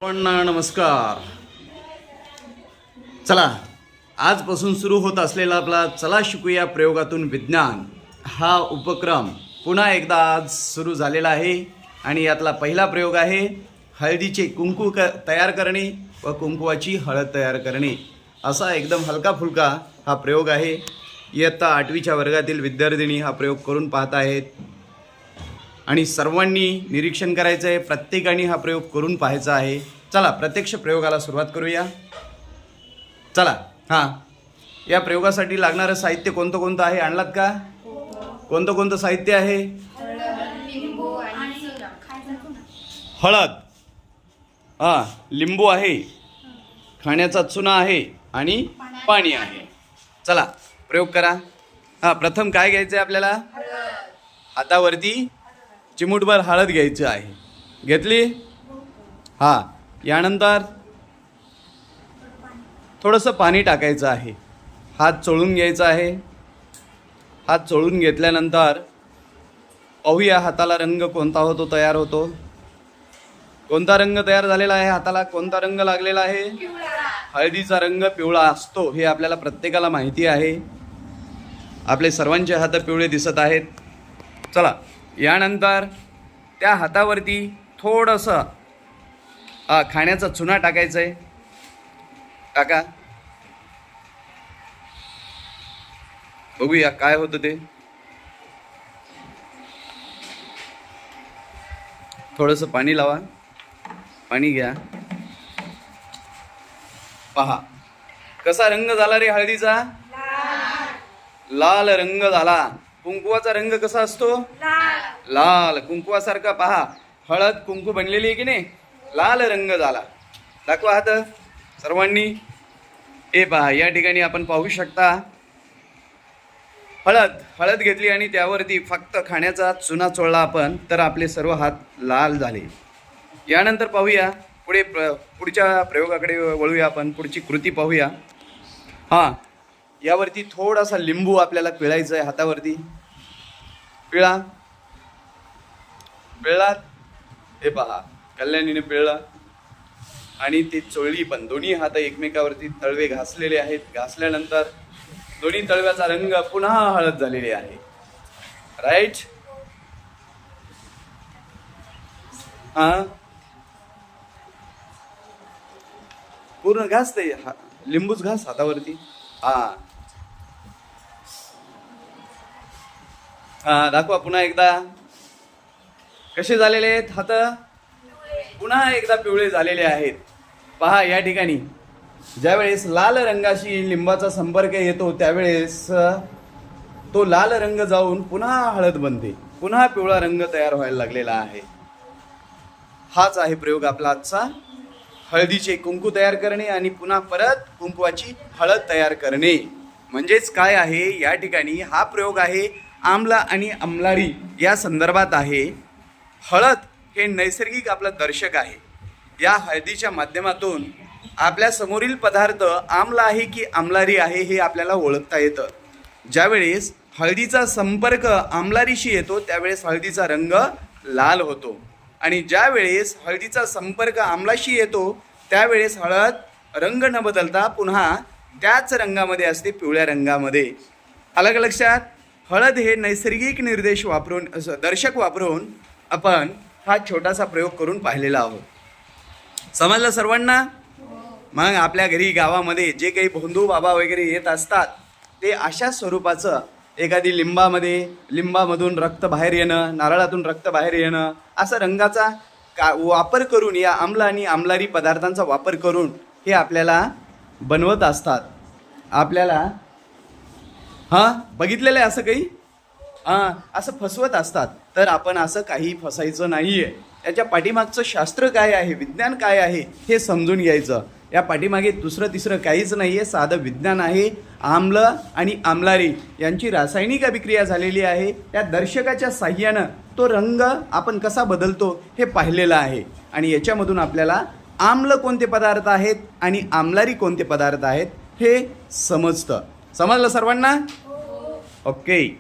नमस्कार. चला, आजपासून सुरू होत असलेला आपला चला शिकूया प्रयोगातून विज्ञान हा उपक्रम पुन्हा एकदा आज सुरू झालेला आहे. आणि यातला पहिला प्रयोग आहे हळदीचे कुंकू तयार करणे व कुंकवाची हळद तयार करणे. असा एकदम हलका फुलका हा प्रयोग आहे. इयत्ता 8वीच्या वर्गातील विद्यार्थिनी हा प्रयोग करून पाहत आहेत आणि सर्वांनी निरीक्षण करायचं आहे. प्रत्येकाने हा प्रयोग करून पाहायचा आहे. चला प्रत्यक्ष प्रयोगाला सुरुवात करूया. चला या प्रयोगासाठी लागणारं साहित्य कोणतं कोणतं आहे आणलात का? कोणतं कोणतं साहित्य आहे? हळद, लिंबू आहे, खाण्याचा चुना आहे आणि पाणी आहे. चला प्रयोग करा. प्रथम काय घ्यायचं आहे आपल्याला? हातावरती चिमूटभर हळद घ्यायची आहे. घेतली? यानंतर थोडंसं पाणी टाकायचं आहे. हात चोळून घ्यायचा आहे. हात चोळून घेतल्यानंतर पाहूया हाताला रंग कोणता तयार होतो. कोणता रंग तयार झालेला आहे? हाताला कोणता रंग लागलेला आहे? हळदीचा रंग पिवळा असतो हे आपल्याला प्रत्येकाला माहिती आहे. आपले सर्वांचे हात पिवळे दिसत आहेत. चला यानंतर त्या हातावरती थोडंसं खाण्याचा चुना टाकायचा आहे. टाका, बघूया काय होतं ते. थोडंसं पाणी लावा. पाणी घ्या. पहा कसा रंग झाला रे हळदीचा? लाल रंग झाला. कुंकुवाचा रंग कसा असतो? लाल. कुंकुवासारखा. पहा हळद कुंकू बनलेली आहे की नाही? लाल रंग झाला. दाखवा हात सर्वांनी. पहा या ठिकाणी आपण पाहू शकता हळद घेतली आणि त्यावरती फक्त खाण्याचा चुना चोळला आपण तर आपले सर्व हात लाल झाले. यानंतर पाहूया पुढच्या प्रयोगाकडे वळूया. आपण पुढची कृती पाहूया. यावरती थोडासा लिंबू आपल्याला पिळायचा आहे. हातावरती पिळा. पिळलात? हे पहा कल्याणीने पिळला आणि ती चोळली पण. दोन्ही हात एकमेकावरती तळवे घासलेले आहेत. घासल्यानंतर दोन्ही तळव्याचा रंग पुन्हा हळद झालेले आहे. राईट? पूर्ण घास ते लिंबूच घास हातावरती. दाखवा पुन्हा एकदा. कसे झालेले आहेत हात? पुन्हा एकदा पिवळे झालेले आहेत. पहा या ठिकाणी ज्यावेळेस लाल रंगाशी लिंबाचा संपर्क येतो त्यावेळेस तो लाल रंग जाऊन पुन्हा हळद बनते. पुन्हा पिवळा रंग तयार व्हायला लागलेला आहे. हाच आहे प्रयोग आपला आजचा. हळदीचे कुंकू तयार करणे आणि पुन्हा परत कुंकवाची हळद तयार करणे. म्हणजेच काय आहे या ठिकाणी हा प्रयोग आहे आम्ल आणि आम्लारी या संदर्भात आहे. हळद हे नैसर्गिक आपलं दर्शक आहे. या हळदीच्या माध्यमातून आपल्या समोरील पदार्थ आम्ल आहे की आम्लारी आहे हे आपल्याला ओळखता येतं. ज्यावेळेस हळदीचा संपर्क आम्लारीशी येतो त्यावेळेस हळदीचा रंग लाल होतो आणि ज्यावेळेस हळदीचा संपर्क आम्लाशी येतो त्यावेळेस हळद रंग न बदलता पुन्हा त्याच रंगामध्ये असते, पिवळ्या रंगामध्ये. अलग लक्षात? हळद हे नैसर्गिक निर्देश वापरून दर्शक वापरून आपण हा छोटासा प्रयोग करून पाहिलेला आहोत. समजलं सर्वांना? मग आपल्या घरी गावामध्ये जे काही भोंदू बाबा वगैरे येत असतात ते अशा स्वरूपाचं एखादी लिंबामधून रक्त बाहेर येणं, नारळातून रक्त बाहेर येणं, असं रंगाचा वापर करून या आम्ल आणि आम्लारी पदार्थांचा वापर करून हे आपल्याला बनवत असतात. आपल्याला बघितलेलं आहे असं काही? असं फसवत असतात. तर आपण असं काही फसायचं नाही आहे. याच्या पाठीमागचं शास्त्र काय आहे, विज्ञान काय आहे हे समजून घ्यायचं. या पाठीमागे दुसरं तिसरं काहीच नाही आहे, साधं विज्ञान आहे. आम्ल आणि आम्लारी यांची रासायनिक अभिक्रिया झालेली आहे. त्या दर्शकाच्या साह्यानं तो रंग आपण कसा बदलतो हे पाहिलेलं आहे. आणि याच्यामधून आपल्याला आम्ल कोणते पदार्थ आहेत आणि आम्लारी कोणते पदार्थ आहेत हे समजतं. समजलं सर्वांना? ओके.